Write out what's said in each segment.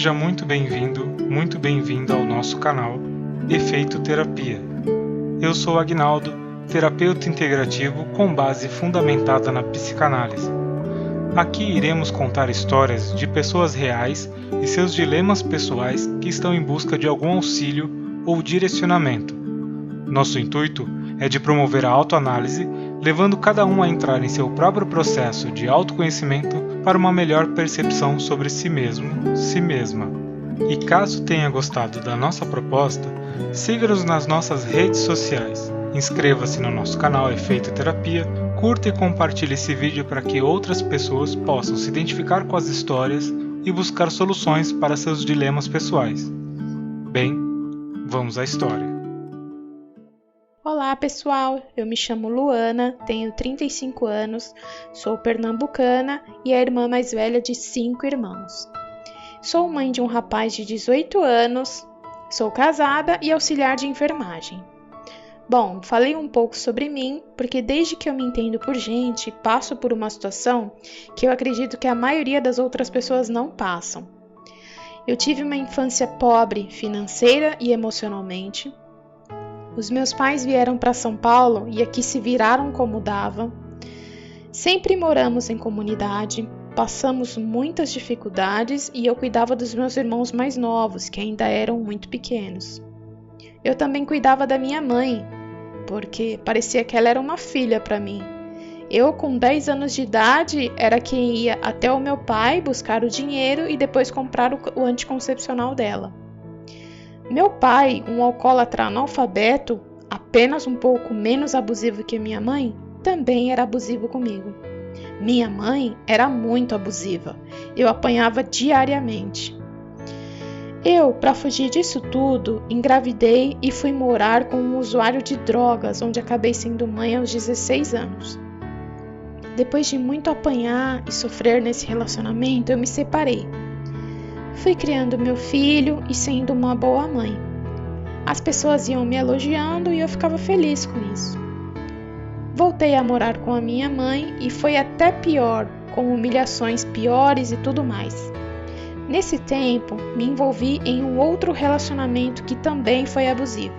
Seja muito bem-vindo, muito bem-vinda ao nosso canal Efeito Terapia. Eu sou Agnaldo, terapeuta integrativo com base fundamentada na psicanálise. Aqui iremos contar histórias de pessoas reais e seus dilemas pessoais que estão em busca de algum auxílio ou direcionamento. Nosso intuito é de promover a autoanálise, levando cada um a entrar em seu próprio processo de autoconhecimento para uma melhor percepção sobre si mesmo, si mesma. E caso tenha gostado da nossa proposta, siga-nos nas nossas redes sociais, inscreva-se no nosso canal Efeito Terapia, curta e compartilhe esse vídeo para que outras pessoas possam se identificar com as histórias e buscar soluções para seus dilemas pessoais. Bem, vamos à história. Olá pessoal, eu me chamo Luana, tenho 35 anos, sou pernambucana e a irmã mais velha de 5 irmãos. Sou mãe de um rapaz de 18 anos, sou casada e auxiliar de enfermagem. Bom, falei um pouco sobre mim, porque desde que eu me entendo por gente, passo por uma situação que eu acredito que a maioria das outras pessoas não passam. Eu tive uma infância pobre financeira e emocionalmente. Os meus pais vieram para São Paulo e aqui se viraram como dava. Sempre moramos em comunidade, passamos muitas dificuldades e eu cuidava dos meus irmãos mais novos, que ainda eram muito pequenos. Eu também cuidava da minha mãe, porque parecia que ela era uma filha para mim. Eu, com 10 anos de idade, era quem ia até o meu pai buscar o dinheiro e depois comprar o anticoncepcional dela. Meu pai, um alcoólatra analfabeto, apenas um pouco menos abusivo que minha mãe, também era abusivo comigo. Minha mãe era muito abusiva. Eu apanhava diariamente. Eu, para fugir disso tudo, engravidei e fui morar com um usuário de drogas, onde acabei sendo mãe aos 16 anos. Depois de muito apanhar e sofrer nesse relacionamento, eu me separei. Fui criando meu filho e sendo uma boa mãe. As pessoas iam me elogiando e eu ficava feliz com isso. Voltei a morar com a minha mãe e foi até pior, com humilhações piores e tudo mais. Nesse tempo, me envolvi em um outro relacionamento que também foi abusivo.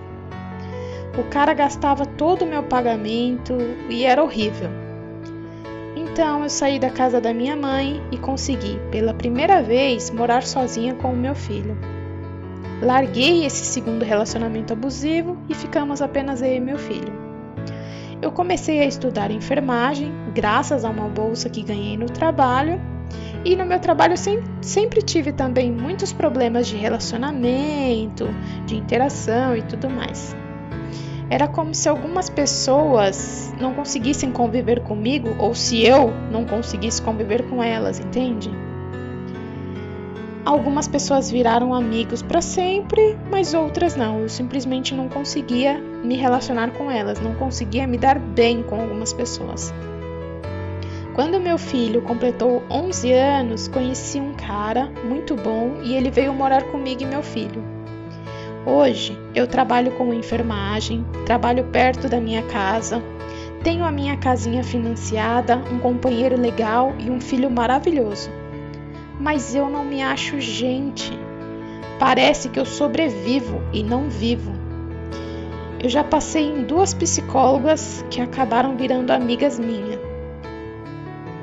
O cara gastava todo o meu pagamento e era horrível. Então eu saí da casa da minha mãe e consegui, pela primeira vez, morar sozinha com o meu filho. Larguei esse segundo relacionamento abusivo e ficamos apenas eu e meu filho. Eu comecei a estudar enfermagem, graças a uma bolsa que ganhei no trabalho, e no meu trabalho sempre tive também muitos problemas de relacionamento, de interação e tudo mais. Era como se algumas pessoas não conseguissem conviver comigo ou se eu não conseguisse conviver com elas, entende? Algumas pessoas viraram amigos para sempre, mas outras não. Eu simplesmente não conseguia me relacionar com elas, não conseguia me dar bem com algumas pessoas. Quando meu filho completou 11 anos, conheci um cara muito bom e ele veio morar comigo e meu filho. Hoje, eu trabalho com enfermagem, trabalho perto da minha casa, tenho a minha casinha financiada, um companheiro legal e um filho maravilhoso. Mas eu não me acho gente. Parece que eu sobrevivo e não vivo. Eu já passei em 2 psicólogas que acabaram virando amigas minhas.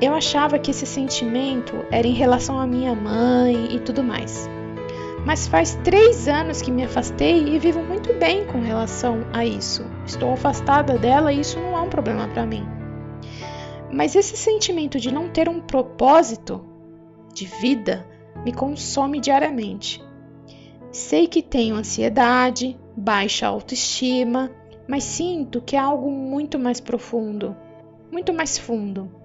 Eu achava que esse sentimento era em relação à minha mãe e tudo mais. Mas faz 3 anos que me afastei e vivo muito bem com relação a isso. Estou afastada dela e isso não é um problema para mim. Mas esse sentimento de não ter um propósito de vida me consome diariamente. Sei que tenho ansiedade, baixa autoestima, mas sinto que é algo muito mais profundo, muito mais fundo.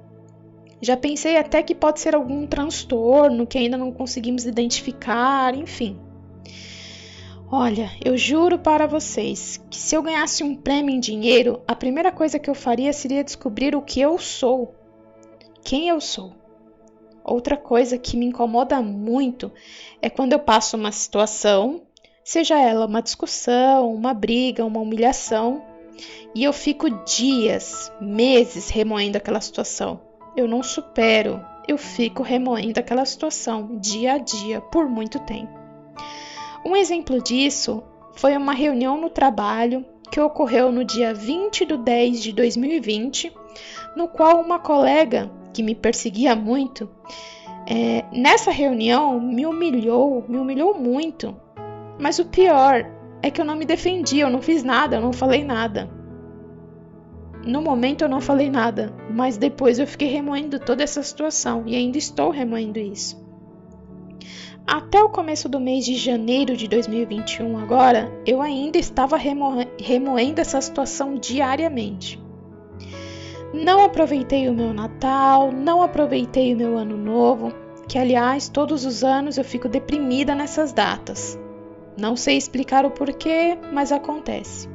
Já pensei até que pode ser algum transtorno que ainda não conseguimos identificar, enfim. Olha, eu juro para vocês que se eu ganhasse um prêmio em dinheiro, a primeira coisa que eu faria seria descobrir o que eu sou, quem eu sou. Outra coisa que me incomoda muito é quando eu passo uma situação, seja ela uma discussão, uma briga, uma humilhação, e eu fico dias, meses remoendo aquela situação. Eu não supero, eu fico remoendo aquela situação dia a dia por muito tempo. Um exemplo disso foi uma reunião no trabalho que ocorreu no dia 20/10/2020, no qual uma colega que me perseguia muito, nessa reunião me humilhou muito. Mas o pior é que eu não me defendi, eu não fiz nada, eu não falei nada. No momento eu não falei nada, mas depois eu fiquei remoendo toda essa situação e ainda estou remoendo isso. Até o começo do mês de janeiro de 2021 agora, eu ainda estava remoendo essa situação diariamente. Não aproveitei o meu Natal, não aproveitei o meu Ano Novo, que aliás todos os anos eu fico deprimida nessas datas. Não sei explicar o porquê, mas acontece.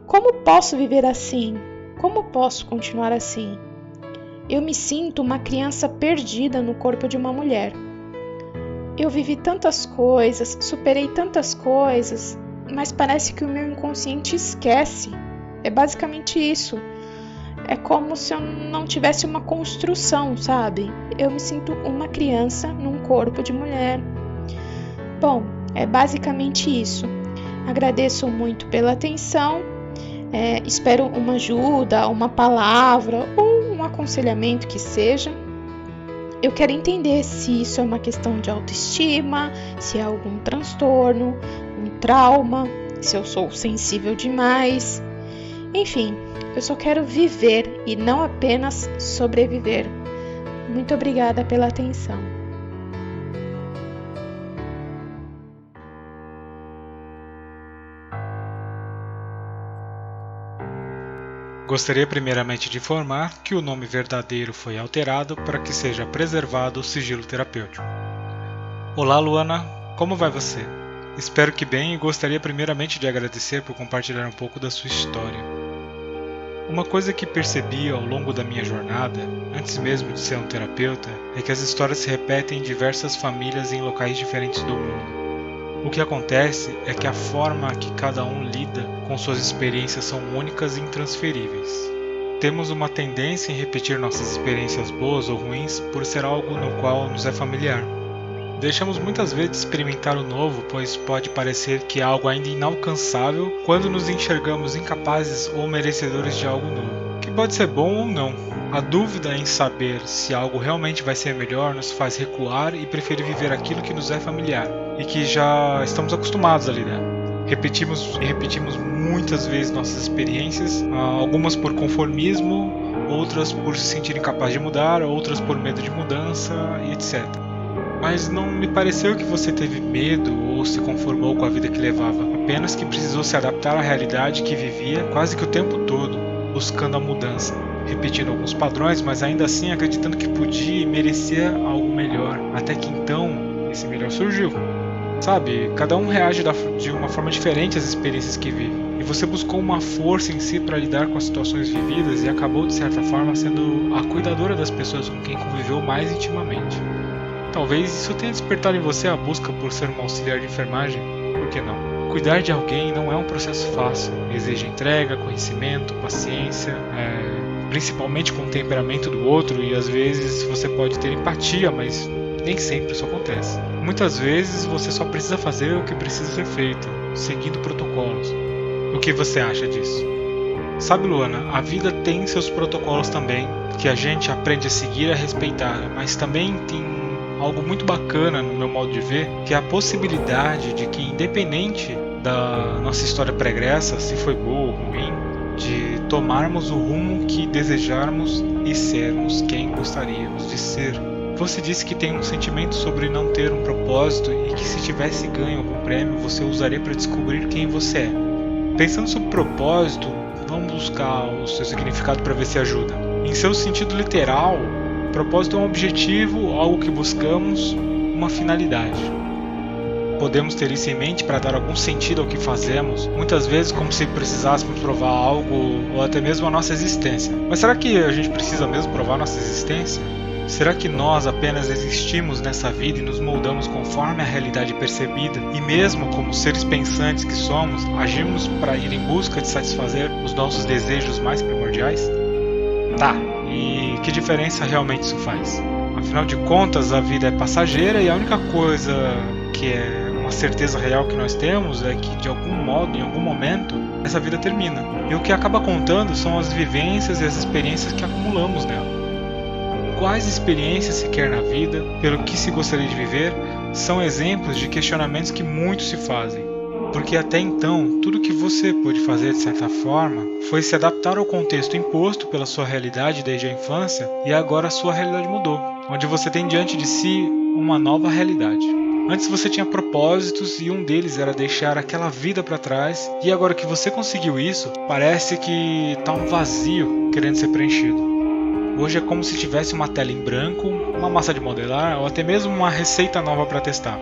Como posso viver assim? Como posso continuar assim? Eu me sinto uma criança perdida no corpo de uma mulher. Eu vivi tantas coisas, superei tantas coisas, mas parece que o meu inconsciente esquece. É basicamente isso. É como se eu não tivesse uma construção, sabe? Eu me sinto uma criança num corpo de mulher. Bom, é basicamente isso. Agradeço muito pela atenção. Espero uma ajuda, uma palavra ou um aconselhamento que seja. Eu quero entender se isso é uma questão de autoestima, se é algum transtorno, um trauma, se eu sou sensível demais. Enfim, eu só quero viver e não apenas sobreviver. Muito obrigada pela atenção. Gostaria primeiramente de informar que o nome verdadeiro foi alterado para que seja preservado o sigilo terapêutico. Olá, Luana, como vai você? Espero que bem e gostaria primeiramente de agradecer por compartilhar um pouco da sua história. Uma coisa que percebi ao longo da minha jornada, antes mesmo de ser um terapeuta, é que as histórias se repetem em diversas famílias em locais diferentes do mundo. O que acontece é que a forma que cada um lida com suas experiências são únicas e intransferíveis. Temos uma tendência em repetir nossas experiências boas ou ruins por ser algo no qual nos é familiar. Deixamos muitas vezes de experimentar o novo, pois pode parecer que é algo ainda inalcançável quando nos enxergamos incapazes ou merecedores de algo novo, que pode ser bom ou não. A dúvida em saber se algo realmente vai ser melhor nos faz recuar e preferir viver aquilo que nos é familiar e que já estamos acostumados a lidar. Repetimos muitas vezes nossas experiências, algumas por conformismo, outras por se sentir incapaz de mudar, outras por medo de mudança e etc. Mas não me pareceu que você teve medo ou se conformou com a vida que levava, apenas que precisou se adaptar à realidade que vivia quase que o tempo todo, buscando a mudança, repetindo alguns padrões, mas ainda assim acreditando que podia e merecia algo melhor, até que então esse melhor surgiu. Sabe, cada um reage de uma forma diferente às experiências que vive, e você buscou uma força em si para lidar com as situações vividas e acabou de certa forma sendo a cuidadora das pessoas com quem conviveu mais intimamente. Talvez isso tenha despertado em você a busca por ser uma auxiliar de enfermagem, por que não? Cuidar de alguém não é um processo fácil, exige entrega, conhecimento, paciência, principalmente com o temperamento do outro, e às vezes você pode ter empatia, mas nem sempre isso acontece. Muitas vezes você só precisa fazer o que precisa ser feito, seguindo protocolos. O que você acha disso? Sabe, Luana, a vida tem seus protocolos também, que a gente aprende a seguir e a respeitar, mas também tem algo muito bacana no meu modo de ver, que é a possibilidade de que, independente da nossa história pregressa, se foi boa ou ruim, de tomarmos o rumo que desejarmos e sermos quem gostaríamos de ser. Você disse que tem um sentimento sobre não ter um propósito e que se tivesse ganho algum prêmio, você usaria para descobrir quem você é. Pensando sobre propósito, vamos buscar o seu significado para ver se ajuda. Em seu sentido literal, propósito é um objetivo, algo que buscamos, uma finalidade. Podemos ter isso em mente para dar algum sentido ao que fazemos, muitas vezes como se precisássemos provar algo ou até mesmo a nossa existência. Mas será que a gente precisa mesmo provar nossa existência? Será que nós apenas existimos nessa vida e nos moldamos conforme a realidade percebida? E mesmo como seres pensantes que somos, agimos para ir em busca de satisfazer os nossos desejos mais primordiais? Tá, e que diferença realmente isso faz? Afinal de contas, a vida é passageira e a única coisa que é uma certeza real que nós temos é que, de algum modo, em algum momento, essa vida termina. E o que acaba contando são as vivências e as experiências que acumulamos nela. Quais experiências se quer na vida, pelo que se gostaria de viver, são exemplos de questionamentos que muitos se fazem. Porque até então, tudo que você pôde fazer de certa forma foi se adaptar ao contexto imposto pela sua realidade desde a infância, e agora a sua realidade mudou, onde você tem diante de si uma nova realidade. Antes você tinha propósitos e um deles era deixar aquela vida para trás, e agora que você conseguiu isso, parece que está um vazio querendo ser preenchido. Hoje é como se tivesse uma tela em branco, uma massa de modelar ou até mesmo uma receita nova para testar.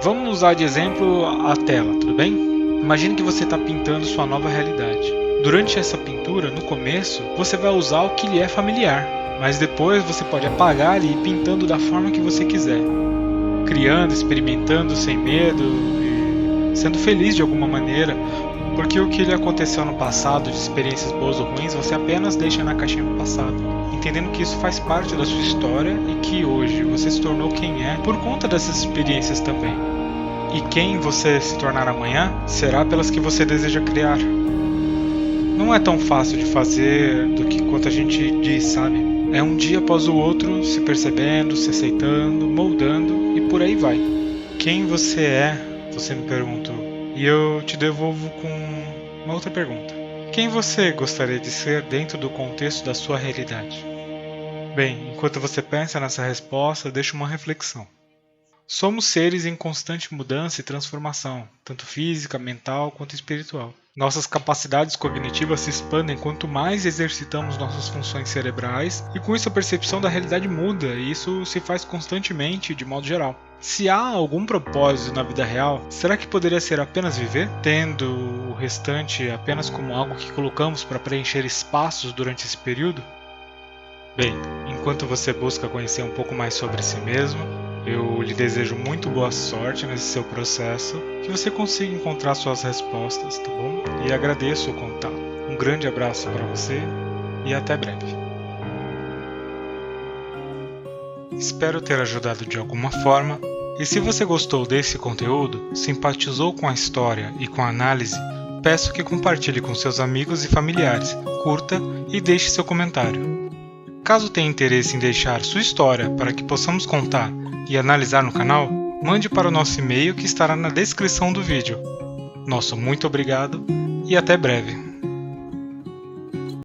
Vamos usar de exemplo a tela, tudo bem? Imagine que você está pintando sua nova realidade. Durante essa pintura, no começo, você vai usar o que lhe é familiar, mas depois você pode apagar e ir pintando da forma que você quiser. Criando, experimentando sem medo e sendo feliz de alguma maneira, porque o que lhe aconteceu no passado, de experiências boas ou ruins, você apenas deixa na caixinha do passado, entendendo que isso faz parte da sua história e que hoje você se tornou quem é por conta dessas experiências também. E quem você se tornar amanhã será pelas que você deseja criar. Não é tão fácil de fazer do que quanto a gente diz, sabe? É um dia após o outro, se percebendo, se aceitando, moldando e por aí vai. Quem você é? Você me perguntou. E eu te devolvo com uma outra pergunta. Quem você gostaria de ser dentro do contexto da sua realidade? Bem, enquanto você pensa nessa resposta, deixo uma reflexão. Somos seres em constante mudança e transformação, tanto física, mental quanto espiritual. Nossas capacidades cognitivas se expandem quanto mais exercitamos nossas funções cerebrais, e com isso a percepção da realidade muda, e isso se faz constantemente de modo geral. Se há algum propósito na vida real, será que poderia ser apenas viver, tendo o restante apenas como algo que colocamos para preencher espaços durante esse período? Bem, enquanto você busca conhecer um pouco mais sobre si mesmo, eu lhe desejo muito boa sorte nesse seu processo, que você consiga encontrar suas respostas, tá bom? E agradeço o contato. Um grande abraço para você e até breve. Espero ter ajudado de alguma forma, e se você gostou desse conteúdo, simpatizou com a história e com a análise, peço que compartilhe com seus amigos e familiares, curta e deixe seu comentário. Caso tenha interesse em deixar sua história para que possamos contar e analisar no canal, mande para o nosso e-mail que estará na descrição do vídeo. Nosso muito obrigado e até breve.